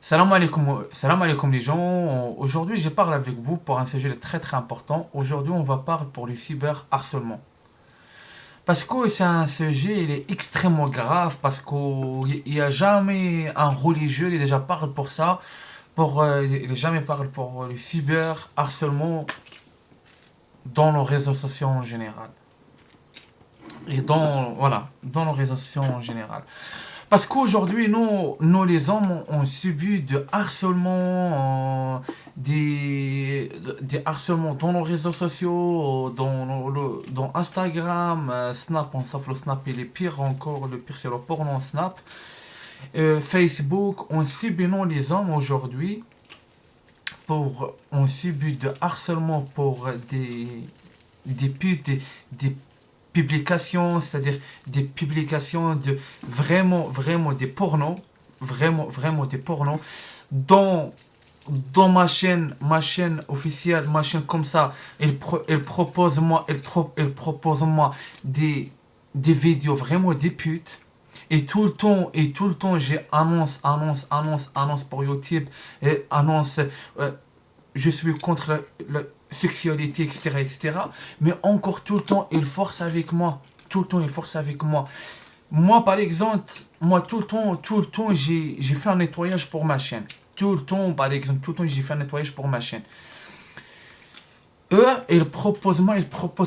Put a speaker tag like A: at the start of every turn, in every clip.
A: Salam alaikum les gens. Aujourd'hui, je parle avec vous pour un sujet très très important. Aujourd'hui, on va parler pour le cyberharcèlement. Parce que c'est un sujet, il est extrêmement grave, parce qu'il n'y a jamais un religieux, il déjà parle pour ça, il jamais parle pour le cyberharcèlement dans nos réseaux sociaux en général. Et dans nos réseaux sociaux en général. Parce qu'aujourd'hui, nous les hommes, on subit de harcèlement, des harcèlements dans nos réseaux sociaux, dans Instagram, Snap, on sait que le Snap il est pire encore, le pire c'est le porno Snap. Facebook, on subit, nous les hommes aujourd'hui, on subit de harcèlement pour des, des publications, c'est-à-dire des publications de vraiment des pornos, vraiment des pornos, dans, dans ma chaîne officielle, ma chaîne comme ça, elle propose moi des vidéos vraiment des putes. Et tout le temps, j'ai annonce pour YouTube, et annonce, je suis contre la sexualité, etc., etc. Mais encore tout le temps, il force avec moi. Tout le temps, il force avec moi. Moi, par exemple, moi, tout le temps, j'ai fait un nettoyage pour ma chaîne. Tout le temps, par exemple, tout le temps, j'ai fait un nettoyage pour ma chaîne. Eux, ils proposent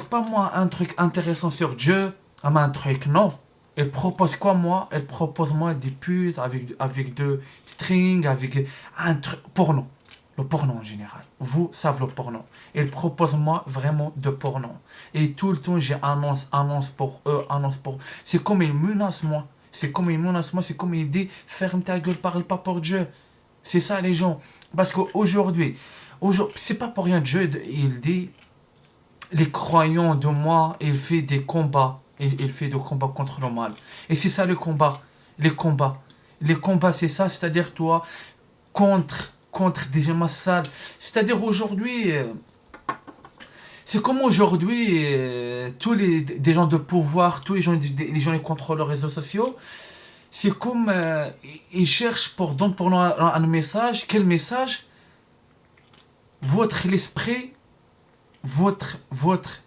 A: pas moi un truc intéressant sur Dieu, un truc, non. Ils proposent quoi, moi? Ils proposent moi des putes avec de string, avec un truc porno. Le porno en général. Vous savez le porno. Ils proposent moi vraiment de porno. Et tout le temps, j'ai annonce pour eux, annonce pour eux. C'est comme ils menacent moi. C'est comme ils menacent moi. C'est comme ils disent ferme ta gueule, parle pas pour Dieu. C'est ça les gens. Parce qu'aujourd'hui, c'est pas pour rien Dieu, il dit les croyants de moi, il fait des combats. Il fait des combats contre le mal. Et c'est ça le combat. Les combats. Les combats, c'est ça. C'est-à-dire toi, contre des gens sales. C'est-à-dire aujourd'hui, c'est comme aujourd'hui, tous des gens de pouvoir, tous les gens qui contrôlent les réseaux sociaux, c'est comme ils cherchent pour nous un message. Quel message? Votre l'esprit,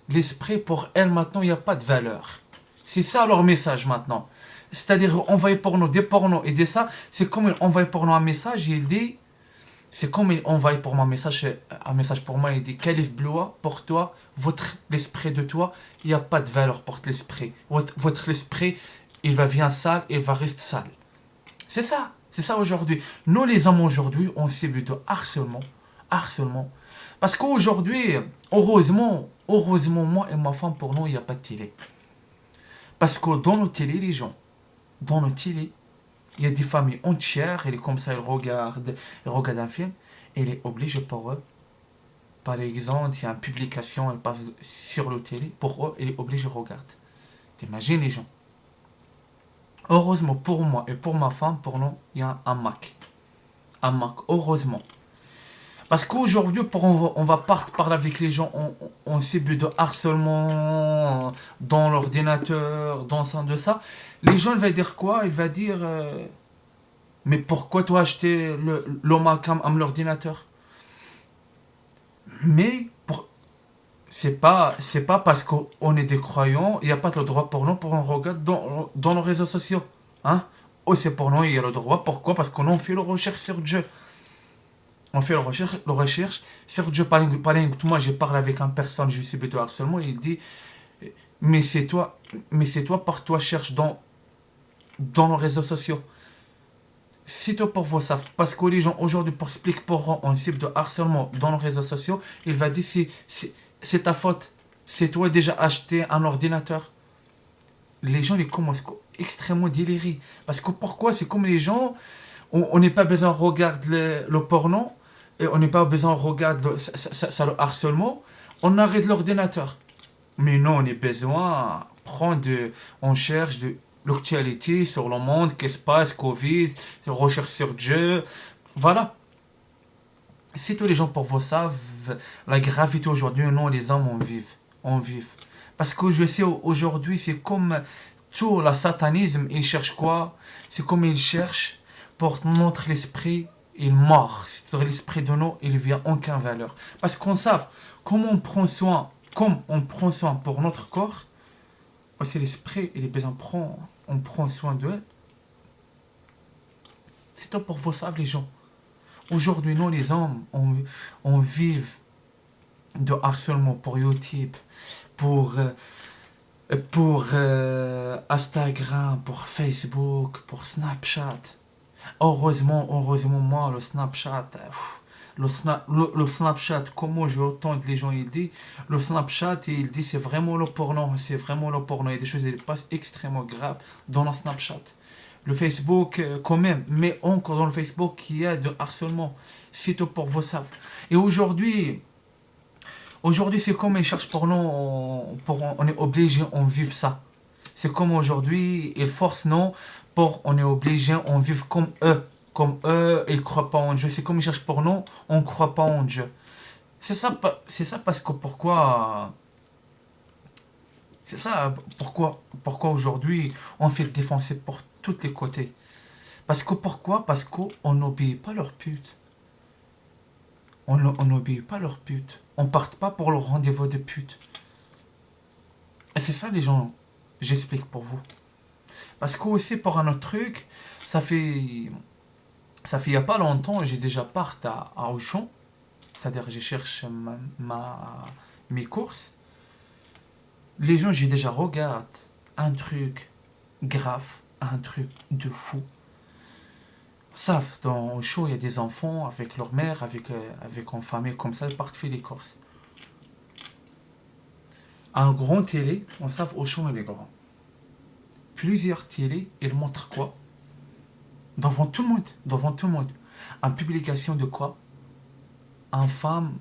A: l'esprit pour elle maintenant, il n'y a pas de valeur. C'est ça leur message maintenant. C'est-à-dire envoyer pour nous des pornos et des ça, c'est comme envoyer pour nous un message, il dit. C'est comme il envoie pour moi un message pour moi, il dit Calif Blois, pour toi, l'esprit de toi, il n'y a pas de valeur pour l'esprit. Votre esprit, il va bien sale, il va rester sale. C'est ça aujourd'hui. Nous les hommes aujourd'hui, on subit de harcèlement. Parce qu'aujourd'hui, heureusement, moi et ma femme, pour nous, il n'y a pas de télé. Parce que dans nos télé, les gens, dans nos télé, il y a des familles entières, et comme ça, ils regardent un film, et il est obligé pour eux. Par exemple, il y a une publication, elle passe sur le télé, pour eux, il est obligé de regarder. T'imagines les gens. Heureusement pour moi et pour ma femme, pour nous, il y a un Mac. Un Mac, heureusement. Parce qu'aujourd'hui, on va parler avec les gens, on subit de harcèlement dans l'ordinateur, dans ça, de ça. Les gens, ils vont dire quoi? Ils vont dire mais pourquoi toi acheter le Mac à l'ordinateur? Mais c'est pas parce qu'on est des croyants, il n'y a pas le droit pour nous pour un regard dans nos réseaux sociaux. Hein? Oh, c'est pour nous, il y a le droit. Pourquoi? Parce qu'on fait la recherche sur Dieu. On fait la recherche sur Dieu. Par exemple, moi, je parle avec une personne, je suis plutôt harcèlement, il dit, mais c'est toi, par toi, cherche dans nos réseaux sociaux. C'est toi pour vous ça. Parce que les gens, aujourd'hui, pour expliquer pour un type de harcèlement dans nos réseaux sociaux, il va dire, c'est ta faute. C'est toi déjà acheté un ordinateur. Les gens, ils commencent extrêmement délirer. Parce que pourquoi? C'est comme les gens, on n'est pas besoin de regarder le porno, et on n'est pas besoin de regarder le harcèlement, on arrête l'ordinateur. Mais non, on a besoin de on cherche de l'actualité sur le monde, qu'est-ce qui se passe, Covid, recherche sur Dieu, voilà. Si tous les gens pour vous savent, la gravité aujourd'hui, non, les hommes on vive. Parce que je sais aujourd'hui, c'est comme tout le satanisme, il cherche quoi? C'est comme il cherche pour notre esprit il mord. C'est-à-dire l'esprit de nous, il vient aucune valeur. Parce qu'on sait comment on prend soin, comme on prend soin pour notre corps, aussi l'esprit, il est besoin on prend soin de elle. C'est tout pour vous savez les gens. Aujourd'hui, nous les hommes, on vit de harcèlement pour YouTube, pour Instagram, pour Facebook, pour Snapchat. Heureusement, moi, le Snapchat, le Snapchat, comment je entends les gens ils disent, le Snapchat, il dit c'est vraiment le porno, c'est vraiment le porno. Il y a des choses qui passent extrêmement graves dans le Snapchat. Le Facebook, quand même, mais encore dans le Facebook, il y a de harcèlement. C'est tout pour vous savez. Et aujourd'hui, c'est comme ils cherchent pour nous, on est obligé, on vive ça. C'est comme aujourd'hui, ils forcent nous on est obligé, on vive comme eux. Comme eux, ils ne croient pas en Dieu. C'est comme ils cherchent pour nous, on ne croit pas en Dieu. C'est ça parce que pourquoi aujourd'hui on fait défoncer pour tous les côtés. Parce qu'on n'obéit pas leur pute. On n'obéit pas leur pute. On part pas pour le rendez-vous de pute. Et c'est ça les gens, j'explique pour vous. Parce que aussi pour un autre truc, ça fait il n'y a pas longtemps, j'ai déjà parti à Auchan, c'est-à-dire je cherche mes courses. Les gens, j'ai déjà regardé un truc grave, un truc de fou. Savent, dans Auchan, il y a des enfants avec leur mère, avec en famille, comme ça, ils partent faire les courses. Un grand télé, on sait Auchan il est grand. Plusieurs télés, ils montrent quoi? Devant tout le monde, devant tout le monde. En publication de quoi? Un femme,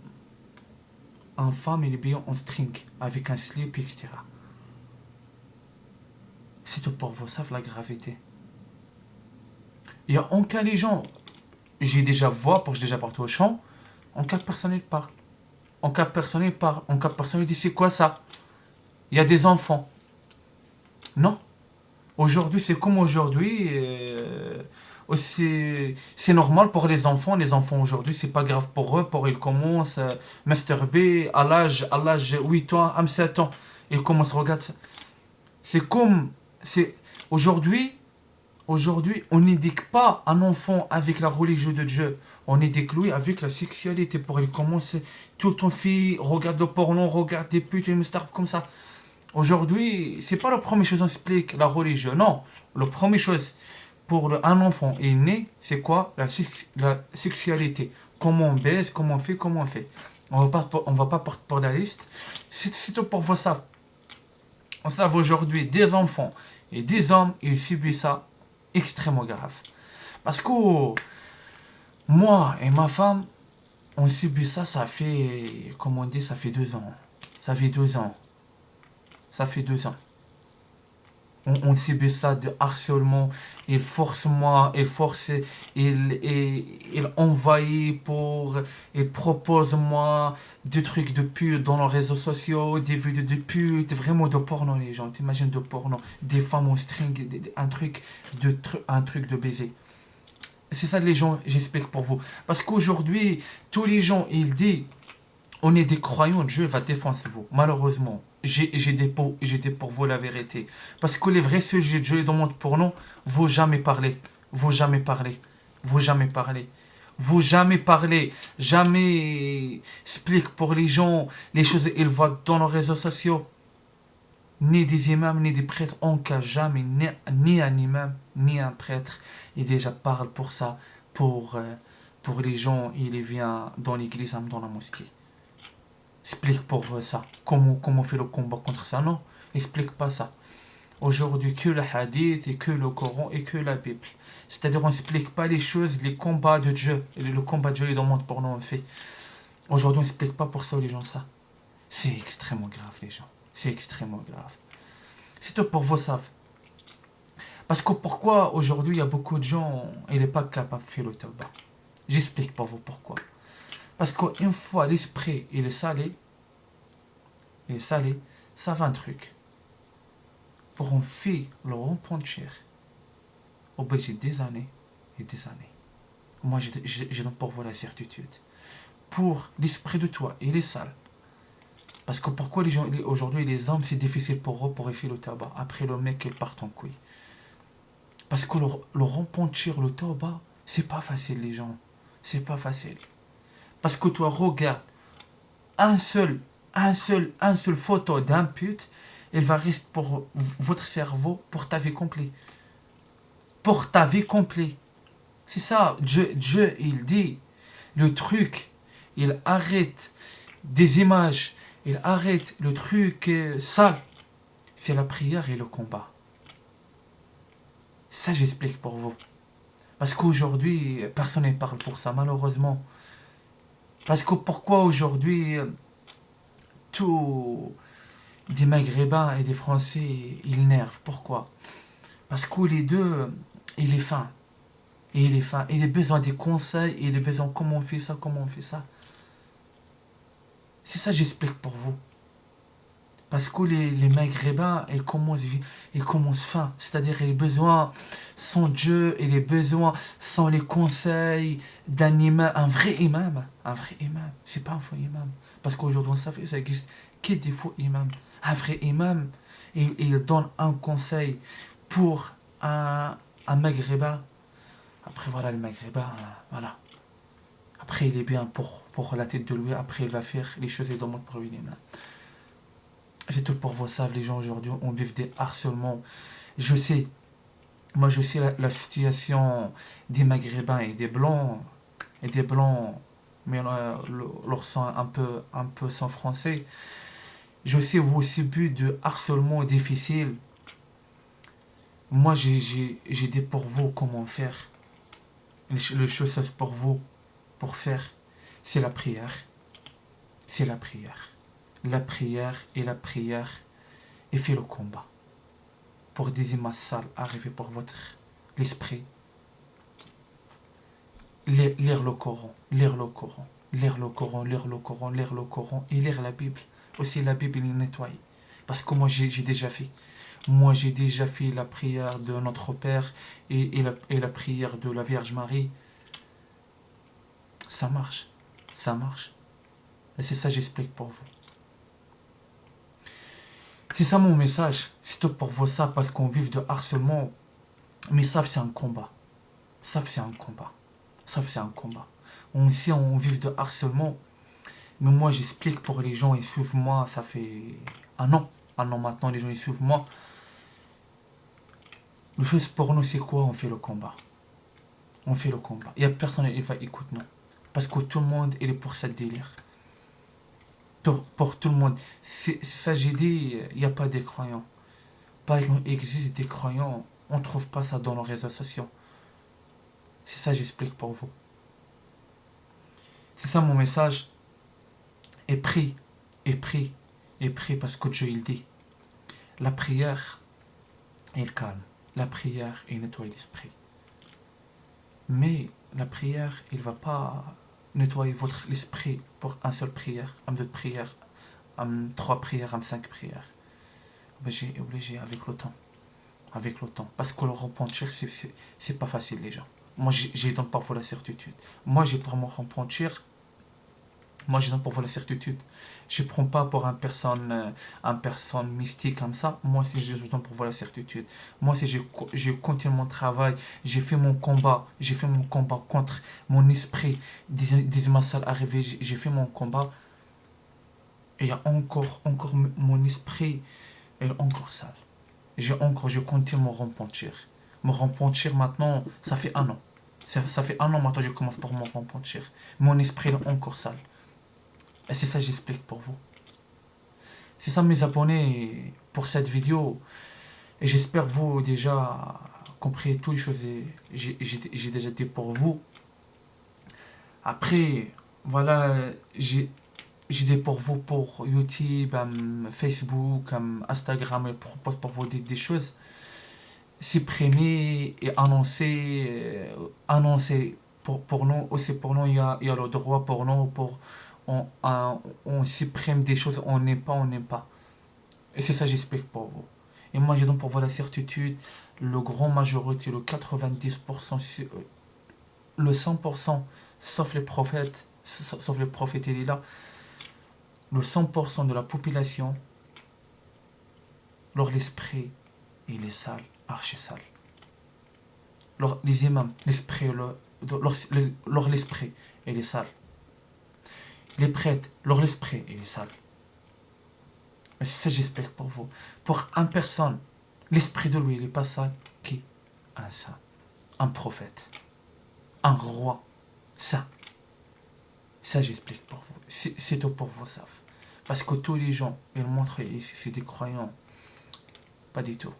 A: il est bien en string, avec un slip, etc. C'est tout pour vous, savez la gravité. Il y a en cas les gens, j'ai déjà vu, pour que j'ai déjà parti au champ, en cas personnel parle. En cas personnel parle, en cas personnel dit c'est quoi ça? Il y a des enfants. Non. Aujourd'hui, c'est comme aujourd'hui. C'est normal pour les enfants. Les enfants aujourd'hui, c'est pas grave pour eux. Ils commencent à masturber à l'âge 8 ans, à 7 ans. Ils commencent à regarder ça. C'est comme. C'est, aujourd'hui, on n'éduque pas un enfant avec la religion de Dieu. On éduque lui avec la sexualité. Pour il commence tout le temps, fille, regarde le porno, regarde des putes, une star comme ça. Aujourd'hui, c'est pas la première chose qu'on explique la religion. Non. La première chose pour un enfant est né, c'est quoi? La sexualité. Comment on baise, comment on fait. On va pas porter pour la liste. C'est tout pour vous ça. On sait aujourd'hui des enfants et des hommes, ils subissent ça extrêmement grave. Parce que moi et ma femme, on subit ça, ça fait, comment on dit, ça fait 2 ans. Ça fait 2 ans. Ça fait 2 ans. On subit ça de harcèlement. Il force moi, il envahit il propose moi des trucs de pute dans les réseaux sociaux, des vidéos de pute, vraiment de porno les gens. T'imagines de porno, des femmes en string, un truc de baiser. C'est ça les gens, j'explique pour vous. Parce qu'aujourd'hui, tous les gens, ils disent, on est des croyants, Dieu va défendre vous. Malheureusement, j'ai des pour vous la vérité. Parce que les vrais sujets de Dieu dans le monde pour nous, vous jamais parler. Vous jamais parler. Vous jamais parler. Vous jamais parler. Jamais explique pour les gens les choses qu'ils voient dans les réseaux sociaux. Ni des imams, ni des prêtres, en cas jamais, ni un imam, ni un prêtre. Il déjà parle pour ça, pour les gens, il vient dans l'église, dans la mosquée. Explique pour ça. Comment on fait le combat contre ça? Non, explique pas ça. Aujourd'hui, que le hadith, et que le Coran, et que la Bible. C'est-à-dire, on n'explique pas les choses, les combats de Dieu. Et le combat de Dieu est dans le monde pour nous, on fait. Aujourd'hui, on n'explique pas pour ça les gens ça. C'est extrêmement grave, les gens. C'est extrêmement grave. C'est tout pour vous savez. Parce que pourquoi aujourd'hui, il y a beaucoup de gens, ils n'est pas capable de faire le tabac. J'explique pour vous pourquoi. Parce qu'une fois l'esprit il est salé, ça va un truc. Pour en faire le repentir, au bout de des années et des années. Moi, j'ai donc pour vous la certitude. Pour l'esprit de toi, il est sale. Parce que pourquoi les gens, aujourd'hui, les hommes, c'est difficile pour eux pour effet le tabac. Après, le mec, il part en couille. Parce que le repentir, le tabac, c'est pas facile, les gens. C'est pas facile. Parce que toi, regarde, un seul photo d'un pute, il va rester pour votre cerveau pour ta vie complète. Pour ta vie complète. C'est ça, Dieu, il dit, le truc, il arrête des images, il arrête le truc sale. C'est la prière et le combat. Ça, j'explique pour vous. Parce qu'aujourd'hui, personne ne parle pour ça, malheureusement. Parce que pourquoi aujourd'hui, tous des Maghrébins et des Français, ils nervent. Pourquoi? Parce que les deux, il est fin. Et il est fin. Il a besoin des conseils, il a besoin comment on fait ça, comment on fait ça. C'est ça que j'explique pour vous. Parce que les Maghrébins, ils commencent fin. C'est-à-dire, ils ont besoin sans Dieu, ils ont besoin sans les conseils d'un imam, un vrai imam. Un vrai imam. C'est pas un faux imam. Parce qu'aujourd'hui, ça existe que des faux imams. Un vrai imam, il donne un conseil pour un Maghrébin. Après, voilà, le Maghrébin, voilà. Après, il est bien pour la tête de lui. Après, il va faire les choses et demande pour lui-même. C'est tout pour vous, savez, les gens aujourd'hui, on vit des harcèlements. Je sais, moi je sais la situation des Maghrébins et des Blancs, mais leur sang un peu sans français. Je sais vous aussi but de harcèlement difficile. Moi j'ai dit pour vous comment faire. Le chose pour vous, pour faire, c'est la prière. C'est la prière. La prière et fait le combat. Pour des images sales arriver pour votre l'esprit. Lire le Coran, lire le Coran, lire le Coran, lire le Coran, lire le Coran et lire la Bible. Aussi la Bible est nettoyée. Parce que moi j'ai déjà fait. Moi j'ai déjà fait la prière de notre Père et la prière de la Vierge Marie. Ça marche. Ça marche. Et c'est ça que j'explique pour vous. C'est ça mon message. C'est tout pour vous ça parce qu'on vit de harcèlement. Mais ça c'est un combat. Ça c'est un combat. Ça c'est un combat. Ici on vit de harcèlement. Mais moi j'explique pour les gens, ils suivent moi, ça fait un an. Un an maintenant, les gens ils suivent moi. Le chose pour nous c'est quoi? On fait le combat. On fait le combat. Il n'y a personne qui va écouter nous. Parce que tout le monde il est pour cette délire. Pour tout le monde. C'est ça j'ai dit, il n'y a pas des croyants. Par exemple, il existe des croyants, on ne trouve pas ça dans nos réseaux sociaux. C'est ça que j'explique pour vous. C'est ça mon message. Et prie, et prie, et prie parce que Dieu il dit. La prière, elle calme. La prière, elle nettoie l'esprit. Mais la prière, elle ne va pas nettoyer votre esprit pour une seule prière, une deux prières, trois prières, cinq prières. Obligé avec le temps. Avec le temps. Parce que le repentir, c'est pas facile, les gens. Moi, j'ai donc parfois la certitude. Moi, j'ai pour me repentir. Moi, je donne pour vous la certitude. Je ne prends pas pour un personne mystique comme ça. Moi, si je donne pour vous la certitude. Moi, si je continue mon travail, j'ai fait mon combat contre mon esprit, des massales arrivées, j'ai fait mon combat. Et il y a encore mon esprit est encore sale. Je continue mon repentir. Mon repentir maintenant, ça fait un an. Ça fait un an maintenant que je commence pour mon repentir. Mon esprit est encore sale. Et c'est ça que j'explique pour vous. C'est ça mes abonnés pour cette vidéo. Et j'espère vous déjà compris toutes les choses que j'ai déjà dit pour vous. Après, voilà, j'ai dit pour vous pour YouTube, Facebook, Instagram, et propose pour vous des choses. Supprimer et annoncer pour nous, aussi pour nous, il y a le droit pour nous, on supprime des choses, on n'aime pas. Et c'est ça que j'explique pour vous. Et moi, j'ai donc pour vous la certitude, le grand majorité, le 90%, le 100%, sauf les prophètes, sauf les prophètes, il est là, le 100% de la population, leur l'esprit, il est sale, archi sale. Les imams, l'esprit, leur l'esprit, il est sale. Les prêtres, leur l'esprit, il est sale. C'est ça que j'explique pour vous. Pour une personne, l'esprit de lui, il n'est pas sale. Qui? Un saint, un prophète, un roi saint. Ça, j'explique pour vous. C'est tout pour vous, savent. Parce que tous les gens, ils montrent, c'est des croyants. Pas du tout.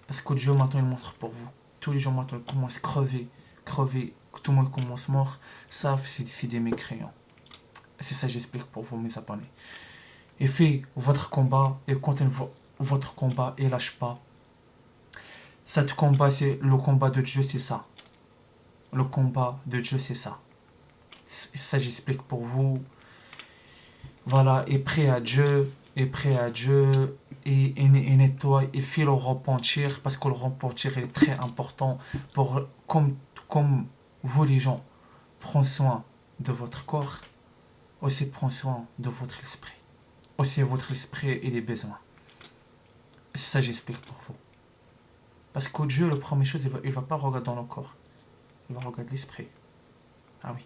A: Parce que Dieu maintenant, il montre pour vous. Tous les gens maintenant, ils commencent à crever, tout le monde commence mort. Ça, c'est des mécréants. C'est ça que j'explique pour vous, mes abonnés. Et faites votre combat, et continuez votre combat, et lâche pas. Cet combat, c'est le combat de Dieu, c'est ça. Le combat de Dieu, c'est ça. Ça, j'explique pour vous. Voilà, et prêt à Dieu, et nettoie, et fait le repentir, parce que le repentir est très important pour, comme vous les gens, prenez soin de votre corps, aussi prenez soin de votre esprit. Aussi votre esprit et les besoins. C'est ça j'explique pour vous. Parce que Dieu, la première chose, il va pas regarder dans le corps, il va regarder l'esprit. Ah oui.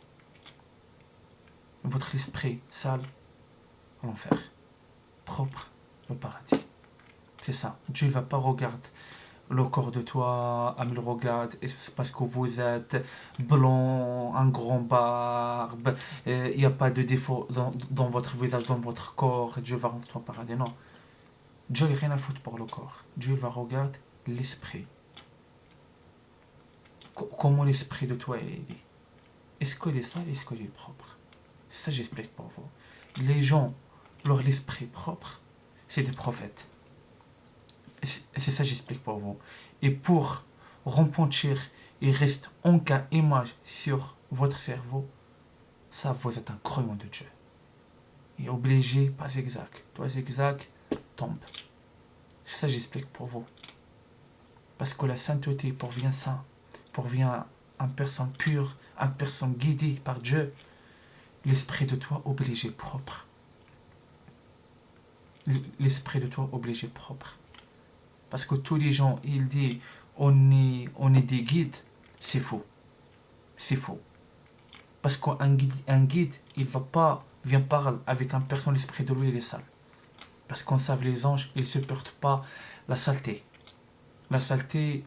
A: Votre esprit sale, l'enfer. Propre, le paradis. C'est ça. Dieu ne va pas regarder le corps de toi, il regarde, c'est parce que vous êtes blanc, un grand barbe, il n'y a pas de défaut dans votre visage, dans votre corps, Dieu va rentrer au paradis. Non. Dieu n'a rien à foutre pour le corps. Dieu va regarder l'esprit. Comment l'esprit de toi est. Est-ce qu'il est sale, est-ce qu'il est propre? Ça, j'explique pour vous. Les gens, leur l'esprit propre, c'est des prophètes. C'est ça, j'explique pour vous. Et pour repentir, il reste un cas image sur votre cerveau. Ça, vous êtes un croyant de Dieu. Et obligé, pas exact. Pas exact, tombe. C'est ça, j'explique pour vous. Parce que la sainteté, pour bien saint, pour bien une personne pure, une personne guidée par Dieu, l'esprit de toi obligé propre. L'esprit de toi obligé propre. Parce que tous les gens, ils disent on est des guides, c'est faux. C'est faux. Parce qu'un guide, il vient parler avec une personne, l'esprit de lui, il est sale. Parce qu'on sait les anges, ils ne supportent pas la saleté. La saleté,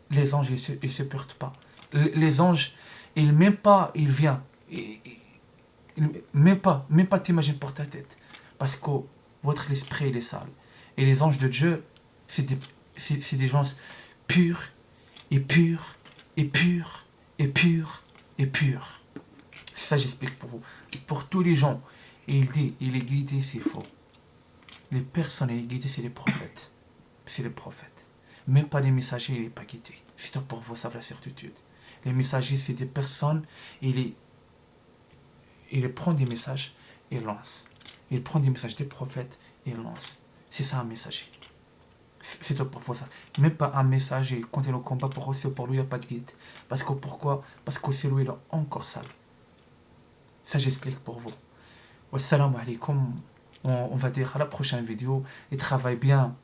A: les anges, ils ne supportent pas. Les anges, ils viennent. Même pas t'imagines pour ta tête. Parce que votre esprit, il est sale. Et les anges de Dieu, c'est des gens purs, et purs, et purs, et purs, et purs. C'est ça, j'explique pour vous. Pour tous les gens, il dit, il est guidé, c'est faux. Les personnes, il est guidé, c'est les prophètes. C'est les prophètes. Même pas les messagers, il n'est pas guidé. C'est pour vous, ça la certitude. Les messagers, c'est des personnes, il prend des messages et lance. Il prend des messages des prophètes et lance. C'est ça un messager. C'est tout pour ça. Même pas un messager, quand il est au combat, pour lui, il n'y a pas de guide. Parce que pourquoi? Parce que c'est lui, il est encore sale. Ça, j'explique pour vous. Wassalamu alaikum. On va dire à la prochaine vidéo. Et travaille bien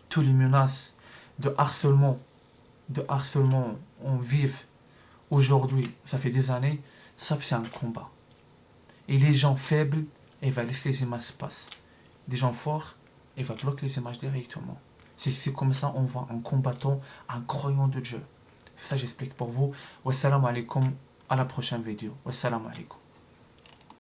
A: tous les menaces de harcèlement on vive aujourd'hui, ça fait des années, ça c'est un combat. Et les gens faibles, ils vont laisser les images passer. Des gens forts, ils vont bloquer les images directement. C'est comme ça on voit un combattant, un croyant de Dieu. Ça j'explique pour vous. Wassalamu alaikum, à la prochaine vidéo. Wassalamu alaikum.